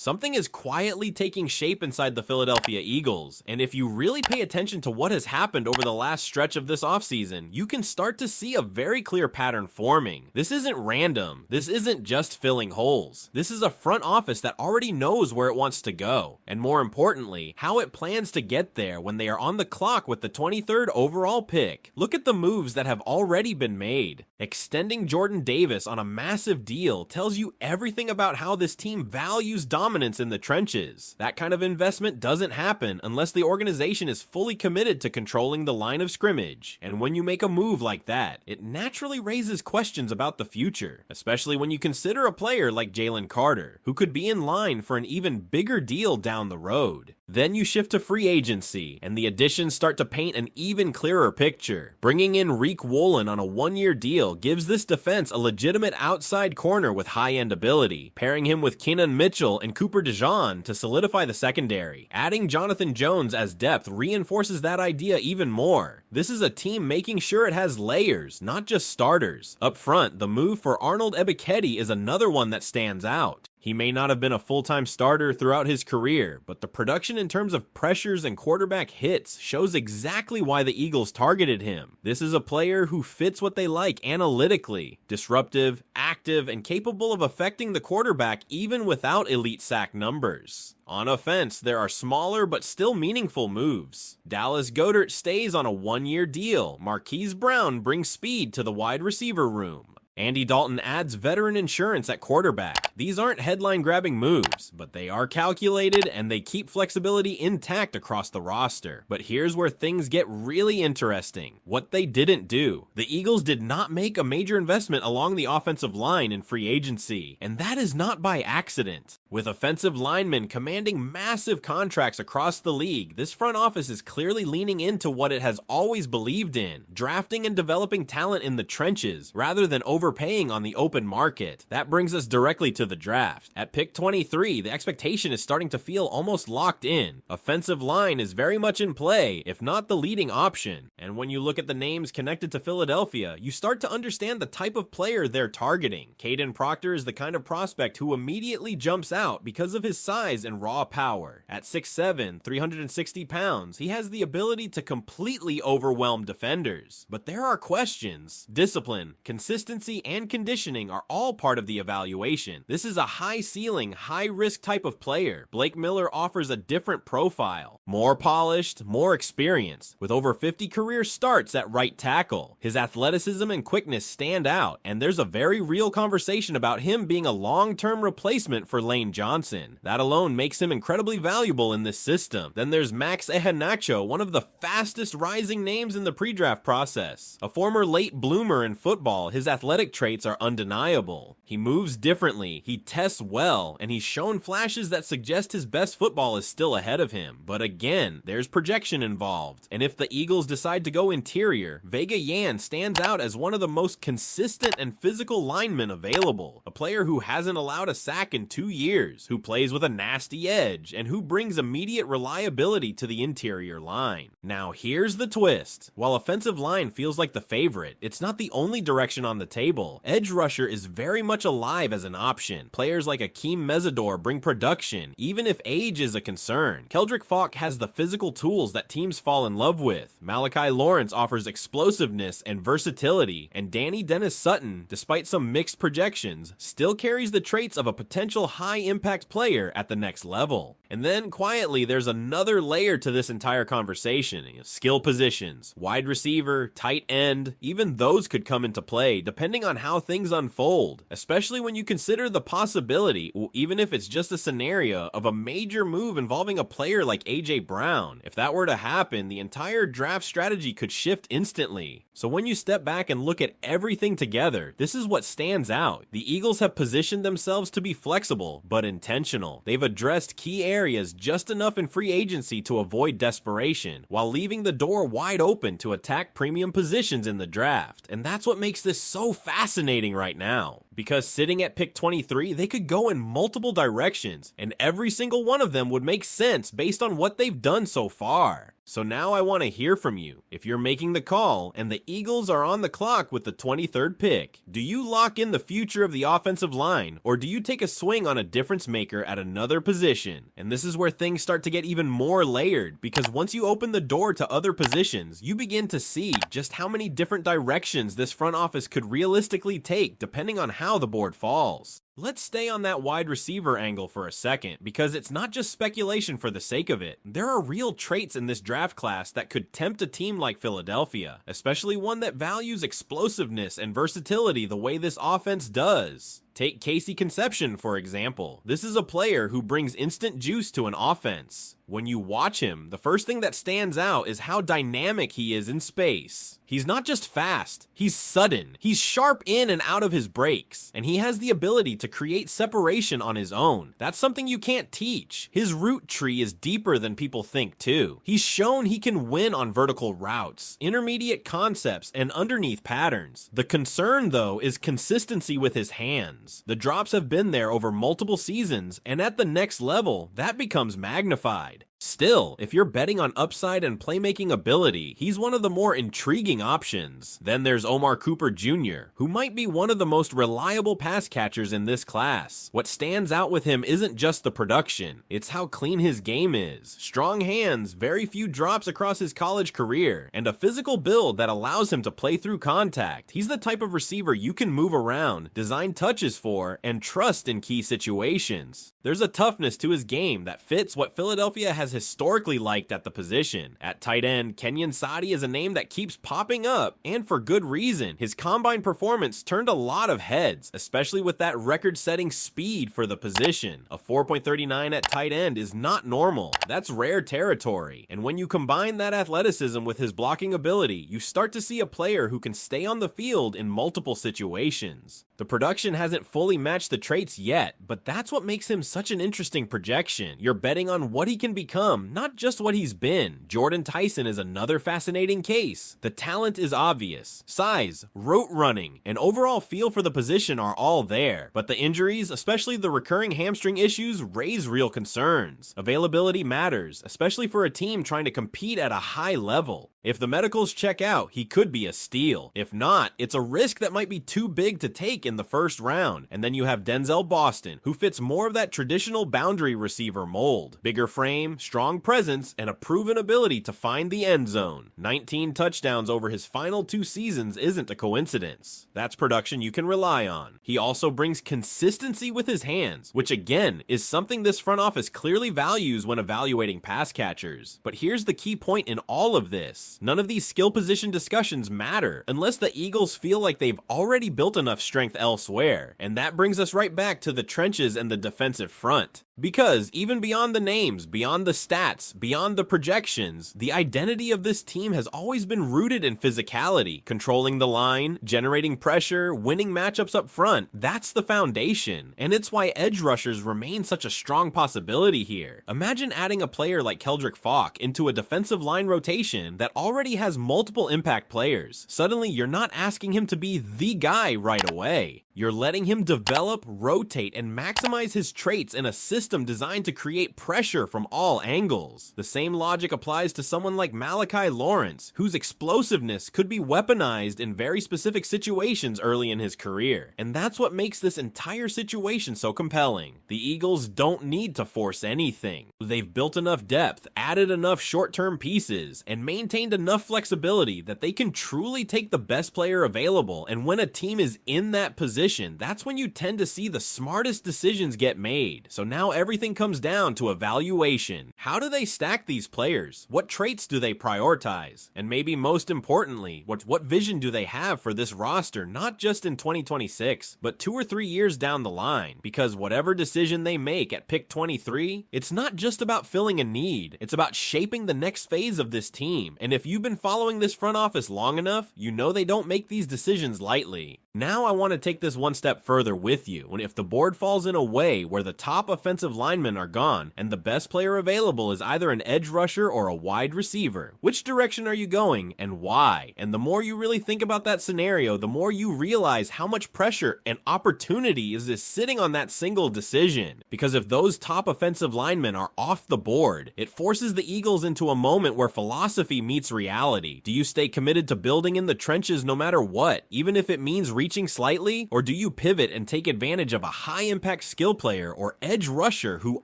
Something is quietly taking shape inside the Philadelphia Eagles, and if you really pay attention to what has happened over the last stretch of this offseason, you can start to see a very clear pattern forming. This isn't random. This isn't just filling holes. This is a front office that already knows where it wants to go, and more importantly, how it plans to get there when they are on the clock with the 23rd overall pick. Look at the moves that have already been made. Extending Jordan Davis on a massive deal tells you everything about how this team values dominance in the trenches. That kind of investment doesn't happen unless the organization is fully committed to controlling the line of scrimmage. And when you make a move like that, it naturally raises questions about the future, especially when you consider a player like Jalen Carter, who could be in line for an even bigger deal down the road. Then you shift to free agency, and the additions start to paint an even clearer picture. Bringing in Reek Woolen on a one-year deal gives this defense a legitimate outside corner with high-end ability, pairing him with Keenan Mitchell and Cooper DeJean to solidify the secondary. Adding Jonathan Jones as depth reinforces that idea even more. This is a team making sure it has layers, not just starters. Up front, the move for Arnold Ebiketie is another one that stands out. He may not have been a full-time starter throughout his career, but the production in terms of pressures and quarterback hits shows exactly why the Eagles targeted him. This is a player who fits what they like analytically: disruptive, active, and capable of affecting the quarterback even without elite sack numbers. On offense, there are smaller but still meaningful moves. Dallas Goedert stays on a one-year deal. Marquise Brown brings speed to the wide receiver room. Andy Dalton adds veteran insurance at quarterback. These aren't headline-grabbing moves, but they are calculated and they keep flexibility intact across the roster. But here's where things get really interesting: what they didn't do. The Eagles did not make a major investment along the offensive line in free agency, and that is not by accident. With offensive linemen commanding massive contracts across the league, this front office is clearly leaning into what it has always believed in: drafting and developing talent in the trenches rather than overpaying on the open market. That brings us directly to the draft. At pick 23, the expectation is starting to feel almost locked in. Offensive line is very much in play, if not the leading option. And when you look at the names connected to Philadelphia, you start to understand the type of player they're targeting. Caden Proctor is the kind of prospect who immediately jumps out because of his size and raw power. At 6'7", 360 pounds, he has the ability to completely overwhelm defenders. But there are questions. Discipline, consistency, and conditioning are all part of the evaluation. This is a high-ceiling, high-risk type of player. Blake Miller offers a different profile. More polished, more experienced, with over 50 career starts at right tackle. His athleticism and quickness stand out, and there's a very real conversation about him being a long-term replacement for Lane Johnson. That alone makes him incredibly valuable in this system. Then there's Max Ehanacho, one of the fastest rising names in the pre-draft process. A former late bloomer in football, his athletic traits are undeniable. He moves differently, he tests well, and he's shown flashes that suggest his best football is still ahead of him. But again, there's projection involved. And if the Eagles decide to go interior, Vega Yan stands out as one of the most consistent and physical linemen available. A player who hasn't allowed a sack in 2 years, who plays with a nasty edge, and who brings immediate reliability to the interior line. Now here's the twist. While offensive line feels like the favorite, it's not the only direction on the table. Edge rusher is very much alive as an option. Players like Akeem Mesidor bring production, even if age is a concern. Keldrick Falk has the physical tools that teams fall in love with. Malachi Lawrence offers explosiveness and versatility, and Danny Dennis Sutton, despite some mixed projections, still carries the traits of a potential high-impact player at the next level. And then, quietly, there's another layer to this entire conversation. Skill positions, wide receiver, tight end, even those could come into play depending on how things unfold, especially when you consider the possibility, even if it's just a scenario, of a major move involving a player like A.J. Brown. If that were to happen, the entire draft strategy could shift instantly. So when you step back and look at everything together, this is what stands out. The Eagles have positioned themselves to be flexible, but intentional. They've addressed key areas just enough in free agency to avoid desperation, while leaving the door wide open to attack premium positions in the draft. And that's what makes this so fascinating right now. Because sitting at pick 23, they could go in multiple directions, and every single one of them would make sense based on what they've done so far. So now I want to hear from you. If you're making the call and the Eagles are on the clock with the 23rd pick, do you lock in the future of the offensive line, or do you take a swing on a difference maker at another position? And this is where things start to get even more layered, because once you open the door to other positions, you begin to see just how many different directions this front office could realistically take depending on how the board falls. Let's stay on that wide receiver angle for a second, because it's not just speculation for the sake of it. There are real traits in this draft class that could tempt a team like Philadelphia, especially one that values explosiveness and versatility the way this offense does. Take Casey Conception, for example. This is a player who brings instant juice to an offense. When you watch him, the first thing that stands out is how dynamic he is in space. He's not just fast, he's sudden. He's sharp in and out of his breaks, and he has the ability to create separation on his own. That's something you can't teach. His route tree is deeper than people think too. He's shown he can win on vertical routes, intermediate concepts, and underneath patterns. The concern, though, is consistency with his hands. The drops have been there over multiple seasons, and at the next level, that becomes magnified. Still, if you're betting on upside and playmaking ability, he's one of the more intriguing options. Then there's Omar Cooper Jr., who might be one of the most reliable pass catchers in this class. What stands out with him isn't just the production, it's how clean his game is. Strong hands, very few drops across his college career, and a physical build that allows him to play through contact. He's the type of receiver you can move around, design touches for, and trust in key situations. There's a toughness to his game that fits what Philadelphia has historically liked at the position. At tight end, Kenyon Sadi is a name that keeps popping up, and for good reason. His combine performance turned a lot of heads, especially with that record-setting speed for the position. A 4.39 at tight end is not normal. That's rare territory. And when you combine that athleticism with his blocking ability, you start to see a player who can stay on the field in multiple situations. The production hasn't fully matched the traits yet, but that's what makes him such an interesting projection. You're betting on what he can become, not just what he's been. Jordan Tyson is another fascinating case. The talent is obvious. Size, route running, and overall feel for the position are all there. But the injuries, especially the recurring hamstring issues, raise real concerns. Availability matters, especially for a team trying to compete at a high level. If the medicals check out, he could be a steal. If not, it's a risk that might be too big to take in the first round. And then you have Denzel Boston, who fits more of that traditional boundary receiver mold. Bigger frame, strong presence, and a proven ability to find the end zone. 19 touchdowns over his final 2 seasons isn't a coincidence. That's production you can rely on. He also brings consistency with his hands, which again is something this front office clearly values when evaluating pass catchers. But here's the key point in all of this. None of these skill position discussions matter unless the Eagles feel like they've already built enough strength elsewhere. And that brings us right back to the trenches and the defensive front. Because even beyond the names, beyond the stats, beyond the projections, the identity of this team has always been rooted in physicality, controlling the line, generating pressure, winning matchups up front. That's the foundation, and it's why edge rushers remain such a strong possibility here. Imagine adding a player like Keldrick Falk into a defensive line rotation that already has multiple impact players. Suddenly, you're not asking him to be the guy right away. You're letting him develop, rotate, and maximize his traits in a system designed to create pressure from all angles. The same logic applies to someone like Malachi Lawrence, whose explosiveness could be weaponized in very specific situations early in his career. And that's what makes this entire situation so compelling. The Eagles don't need to force anything. They've built enough depth, added enough short-term pieces, and maintained enough flexibility that they can truly take the best player available. And when a team is in that position, that's when you tend to see the smartest decisions get made. So now everything comes down to evaluation. How do they stack these players? What traits do they prioritize? And maybe most importantly, what vision do they have for this roster, not just in 2026, but 2 or 3 years down the line? Because whatever decision they make at pick 23, it's not just about filling a need, it's about shaping the next phase of this team. And if you've been following this front office long enough, you know they don't make these decisions lightly. Now I want to take this this one step further with you. When if the board falls in a way where the top offensive linemen are gone and the best player available is either an edge rusher or a wide receiver, which direction are you going and why? And the more you really think about that scenario, the more you realize how much pressure and opportunity is this sitting on that single decision. Because if those top offensive linemen are off the board, it forces the Eagles into a moment where philosophy meets reality. Do you stay committed to building in the trenches no matter what, even if it means reaching slightly? Or do you pivot and take advantage of a high-impact skill player or edge rusher who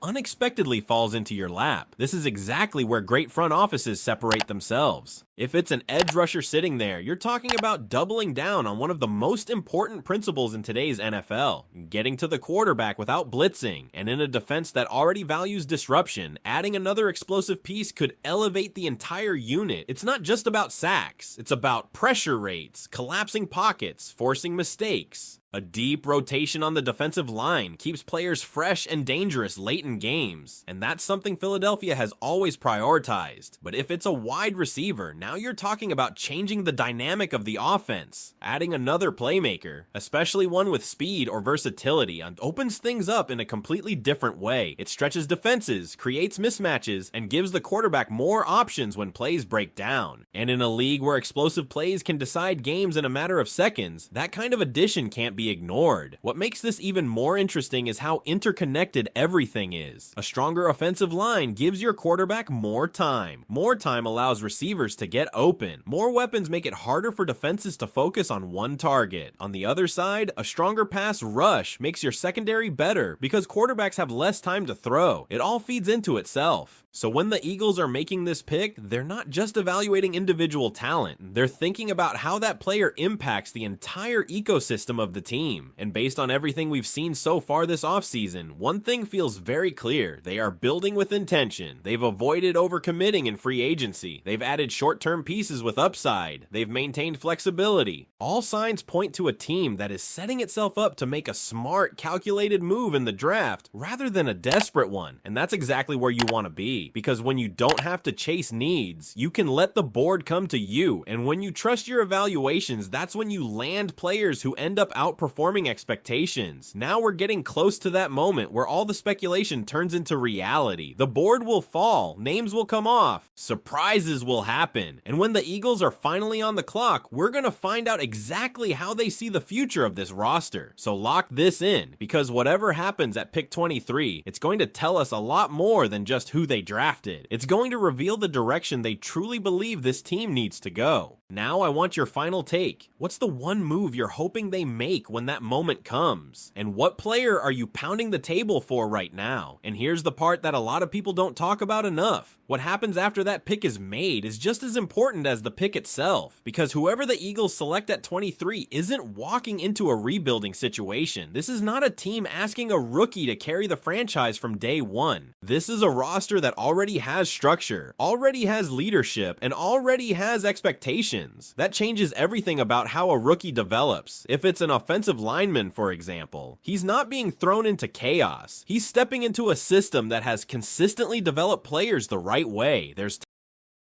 unexpectedly falls into your lap? This is exactly where great front offices separate themselves. If it's an edge rusher sitting there, you're talking about doubling down on one of the most important principles in today's NFL, getting to the quarterback without blitzing, and in a defense that already values disruption, adding another explosive piece could elevate the entire unit. It's not just about sacks, it's about pressure rates, collapsing pockets, forcing mistakes. A deep rotation on the defensive line keeps players fresh and dangerous late in games, and that's something Philadelphia has always prioritized. But if it's a wide receiver, now you're talking about changing the dynamic of the offense. Adding another playmaker, especially one with speed or versatility, opens things up in a completely different way. It stretches defenses, creates mismatches, and gives the quarterback more options when plays break down. And in a league where explosive plays can decide games in a matter of seconds, that kind of addition can't be ignored. What makes this even more interesting is how interconnected everything is. A stronger offensive line gives your quarterback more time. More time allows receivers to get open. More weapons make it harder for defenses to focus on one target. On the other side, a stronger pass rush makes your secondary better because quarterbacks have less time to throw. It all feeds into itself. So when the Eagles are making this pick, they're not just evaluating individual talent. They're thinking about how that player impacts the entire ecosystem of the team. And based on everything we've seen so far this offseason, one thing feels very clear. They are building with intention. They've avoided overcommitting in free agency. They've added short-term pieces with upside. They've maintained flexibility. All signs point to a team that is setting itself up to make a smart, calculated move in the draft rather than a desperate one. And that's exactly where you want to be. Because when you don't have to chase needs, you can let the board come to you. And when you trust your evaluations, that's when you land players who end up outperforming expectations. Now we're getting close to that moment where all the speculation turns into reality. The board will fall, names will come off, surprises will happen. And when the Eagles are finally on the clock, we're gonna find out exactly how they see the future of this roster. So lock this in, because whatever happens at pick 23, it's going to tell us a lot more than just who they drafted. It's going to reveal the direction they truly believe this team needs to go. Now I want your final take. What's the one move you're hoping they make when that moment comes? And what player are you pounding the table for right now? And here's the part that a lot of people don't talk about enough. What happens after that pick is made is just as important as the pick itself, because whoever the Eagles select at 23 isn't walking into a rebuilding situation. This is not a team asking a rookie to carry the franchise from day one. This is a roster that already has structure, already has leadership, and already has expectations. That changes everything about how a rookie develops. If it's an offensive lineman, for example, he's not being thrown into chaos. He's stepping into a system that has consistently developed players the right way. There's